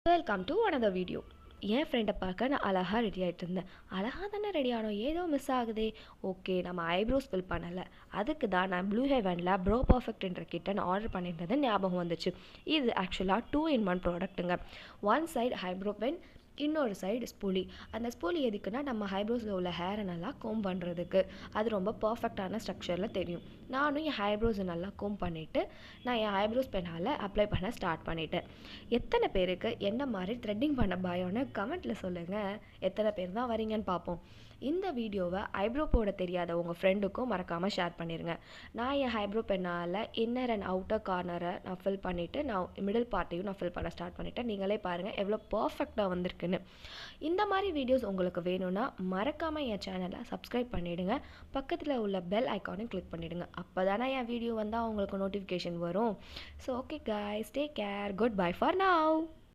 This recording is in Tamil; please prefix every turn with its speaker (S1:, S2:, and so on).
S1: Welcome to another video. என் ஃப்ரெண்டை பார்க்க நான் அழகாக ரெடி ஆகிட்டு இருந்தேன். அழகாக தானே ரெடி ஆனோம், ஏதோ மிஸ் ஆகுதே. ஓகே, நம்ம ஐப்ரோஸ் ஃபில் பண்ணலை. அதுக்கு தான் நான் ப்ளூ ஹெவனில் ப்ரோ பர்ஃபெக்ட்ன்ற கிட்ட நான் ஆர்டர் பண்ணியிருந்தது ஞாபகம் வந்துச்சு. இது ஆக்சுவலாக 2-in-1 ப்ராடக்ட்டுங்க. ஒன் சைடு ஐப்ரோ பென், இன்னொரு சைடு ஸ்பூலி. அந்த ஸ்பூலி எதுக்குன்னா நம்ம ஐப்ரோஸில் உள்ள ஹேரை நல்லா கோம் பண்ணுறதுக்கு. அது ரொம்ப பர்ஃபெக்டான ஸ்ட்ரக்சரில் தெரியும். நானும் என் ஐப்ரோஸை நல்லா கோம் பண்ணிவிட்டு நான் என் ஐப்ரோஸ் பென்னால் அப்ளை பண்ண ஸ்டார்ட் பண்ணிட்டேன். எத்தனை பேருக்கு என்ன மாதிரி த்ரெட்டிங் பண்ண பயம்னு கமெண்ட்டில் சொல்லுங்கள். எத்தனை பேர் தான் வரீங்கன்னு பார்ப்போம். இந்த வீடியோவை ஐப்ரோ போட தெரியாத உங்கள் ஃப்ரெண்டுக்கும் மறக்காமல் ஷேர் பண்ணிடுங்க. நான் என் ஐப்ரோ பென்னால் இன்னர் அண்ட் அவுட்டர் கார்னரை நான் ஃபில் பண்ணிவிட்டு நான் மிடில் பார்ட்டையும் நான் ஃபில் பண்ண ஸ்டார்ட் பண்ணிவிட்டேன். நீங்களே பாருங்கள் எவ்வளோ பர்ஃபெக்டாக வந்திருக்குன்னு. இந்த மாதிரி வீடியோஸ் உங்களுக்கு வேணும்னா மறக்காமல் என் சேனலை சப்ஸ்கிரைப் பண்ணிவிடுங்க. பக்கத்தில் உள்ள பெல் ஐக்கானையும் கிளிக் பண்ணிவிடுங்க. அப்போ தானே என் வீடியோ வந்தால் உங்களுக்கு நோட்டிஃபிகேஷன் வரும். So okay guys, take care. Goodbye for now.